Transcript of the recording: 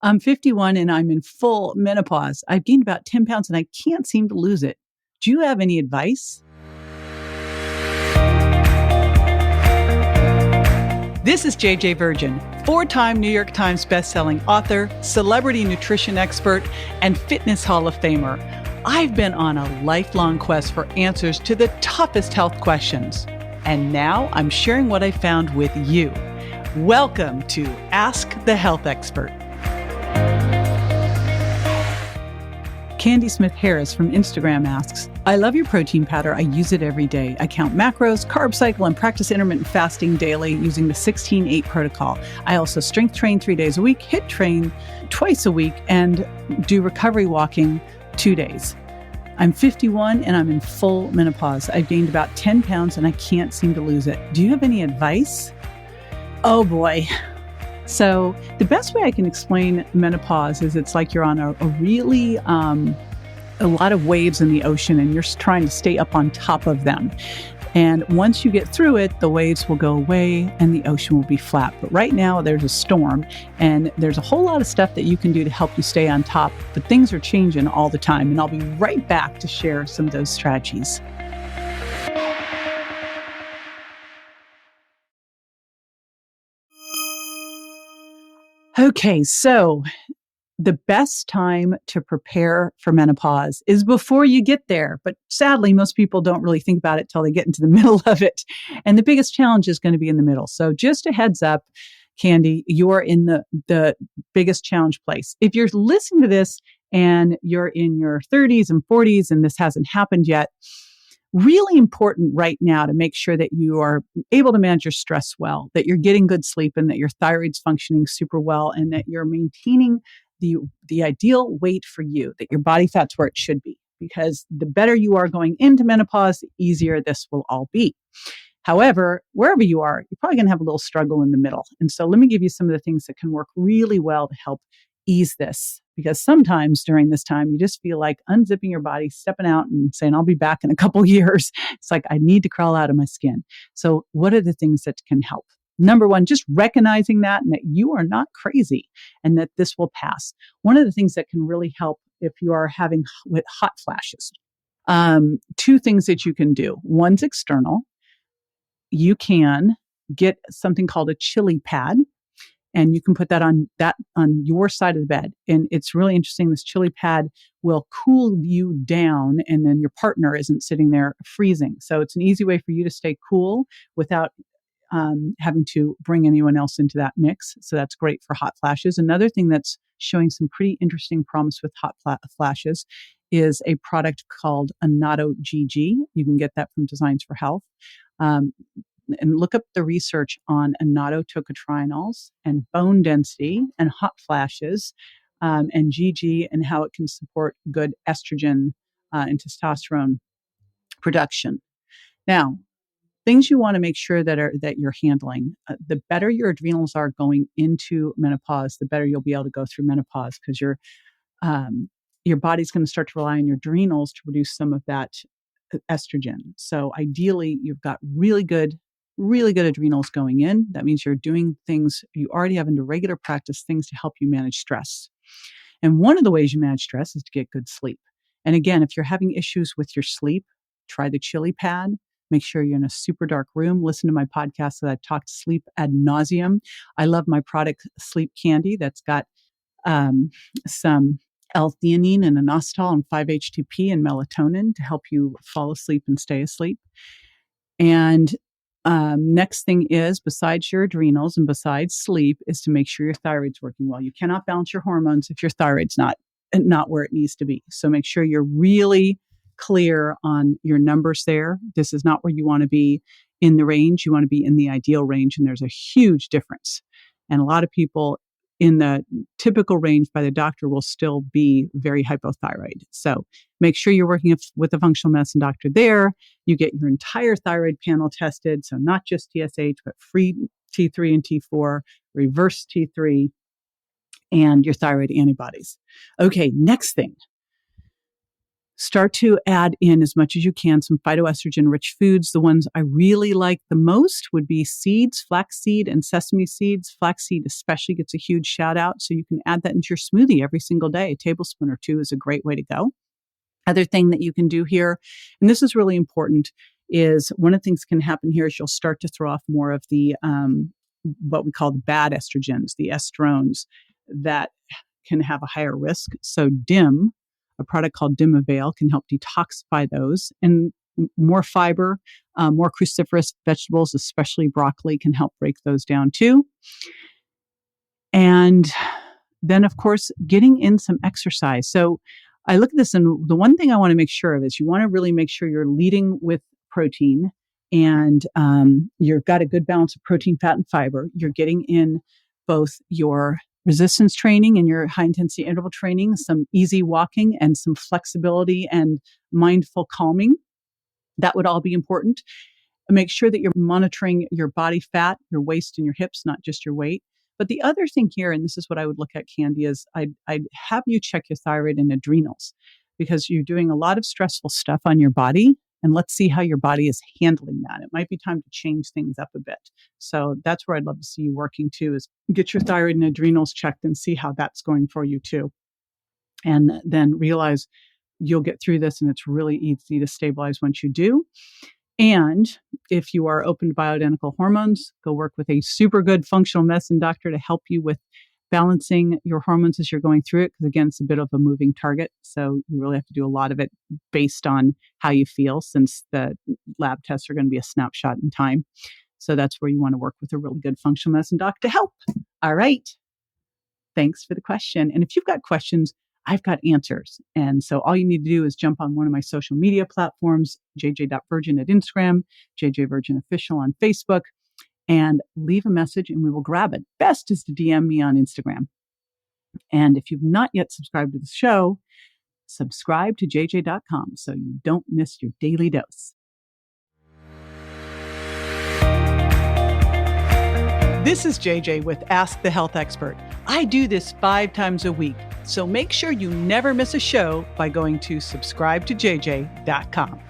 I'm 51 and I'm in full menopause. I've gained about 10 pounds and I can't seem to lose it. Do you have any advice? This is JJ Virgin, 4-time New York Times bestselling author, celebrity nutrition expert, and fitness Hall of Famer. I've been on a lifelong quest for answers to the toughest health questions. And now I'm sharing what I found with you. Welcome to Ask the Health Expert. Candy Smith Harris from Instagram asks, I love your protein powder. I use it every day. I count macros, carb cycle, and practice intermittent fasting daily using the 16-8 protocol. I also strength train 3 days a week, HIIT train twice a week, and do recovery walking 2 days. I'm 51 and I'm in full menopause. I've gained about 10 pounds and I can't seem to lose it. Do you have any advice? Oh boy. So the best way I can explain menopause is it's like you're on a really, a lot of waves in the ocean and you're trying to stay up on top of them. And once you get through it, the waves will go away and the ocean will be flat. But right now there's a storm and there's a whole lot of stuff that you can do to help you stay on top. But things are changing all the time. And I'll be right back to share some of those strategies. Okay, so the best time to prepare for menopause is before you get there. But sadly, most people don't really think about it till they get into the middle of it. And the biggest challenge is going to be in the middle. So just a heads up, Candy, you're in the biggest challenge place. If you're listening to this and you're in your 30s and 40s and this hasn't happened yet, really important right now to make sure that you are able to manage your stress well, that you're getting good sleep and that your thyroid's functioning super well and that you're maintaining the ideal weight for you, that your body fat's where it should be. Because the better you are going into menopause, the easier this will all be. However, wherever you are, you're probably going to have a little struggle in the middle. And so let me give you some of the things that can work really well to help ease this. Because sometimes during this time, you just feel like unzipping your body, stepping out and saying, I'll be back in a couple years. It's like, I need to crawl out of my skin. So what are the things that can help? Number one, just recognizing that and that you are not crazy and that this will pass. One of the things that can really help if you are having with hot flashes, two things that you can do. One's external. You can get something called a chili pad. And you can put that on your side of the bed. And it's really interesting. This chili pad will cool you down and then your partner isn't sitting there freezing. So it's an easy way for you to stay cool without having to bring anyone else into that mix. So that's great for hot flashes. Another thing that's showing some pretty interesting promise with hot flashes is a product called Annatto GG. You can get that from Designs for Health. And look up the research on annatto tocotrienols and bone density and hot flashes and GG and how it can support good estrogen and testosterone production. Now, things you want to make sure that you're handling. The better your adrenals are going into menopause, the better you'll be able to go through menopause because your body's going to start to rely on your adrenals to produce some of that estrogen. So ideally, you've got really good adrenals going in. That means you're doing things you already have into regular practice, things to help you manage stress. And one of the ways you manage stress is to get good sleep. And again, if you're having issues with your sleep, try the chili pad. Make sure you're in a super dark room. Listen to my podcast that I talk sleep ad nauseum. I love my product, Sleep Candy, that's got some L-theanine and inositol and 5-HTP and melatonin to help you fall asleep and stay asleep. And next thing is, besides your adrenals and besides sleep, is to make sure your thyroid's working well. You cannot balance your hormones if your thyroid's not where it needs to be. So make sure you're really clear on your numbers there. This is not where you want to be in the range. You want to be in the ideal range, and there's a huge difference. And a lot of people in the typical range by the doctor will still be very hypothyroid. So make sure you're working with a functional medicine doctor there. You get your entire thyroid panel tested. So not just TSH, but free T3 and T4, reverse T3, and your thyroid antibodies. Okay, next thing. Start to add in as much as you can some phytoestrogen-rich foods. The ones I really like the most would be seeds, flaxseed and sesame seeds. Flaxseed especially gets a huge shout out, so you can add that into your smoothie every single day. A tablespoon or two is a great way to go. Other thing that you can do here, and this is really important, is one of the things that can happen here is you'll start to throw off more of the what we call the bad estrogens, the estrones that can have a higher risk. So DIM, a product called DIM Avail, can help detoxify those. And more fiber, more cruciferous vegetables, especially broccoli, can help break those down too. And then, of course, getting in some exercise. So I look at this, and the one thing I want to make sure of is you want to really make sure you're leading with protein, and you've got a good balance of protein, fat, and fiber. You're getting in both your resistance training and your high intensity interval training, some easy walking, and some flexibility and mindful calming. That would all be important. Make sure that you're monitoring your body fat, your waist, and your hips, not just your weight. But the other thing here, and this is what I would look at, Candy, is I'd have you check your thyroid and adrenals, because you're doing a lot of stressful stuff on your body. And let's see how your body is handling that. It might be time to change things up a bit. So that's where I'd love to see you working too, is get your thyroid and adrenals checked and see how that's going for you too. And then realize you'll get through this, and it's really easy to stabilize once you do. And if you are open to bioidentical hormones, go work with a super good functional medicine doctor to help you with balancing your hormones as you're going through it. Because again, it's a bit of a moving target. So you really have to do a lot of it based on how you feel, since the lab tests are going to be a snapshot in time. So that's where you want to work with a really good functional medicine doc to help. All right. Thanks for the question. And if you've got questions, I've got answers. And so all you need to do is jump on one of my social media platforms, jj.virgin at Instagram, jjvirginofficial on Facebook, and leave a message and we will grab it. Best is to DM me on Instagram. And if you've not yet subscribed to the show, subscribe to jj.com so you don't miss your daily dose. This is JJ with Ask the Health Expert. I do this 5 times a week, so make sure you never miss a show by going to subscribetojj.com.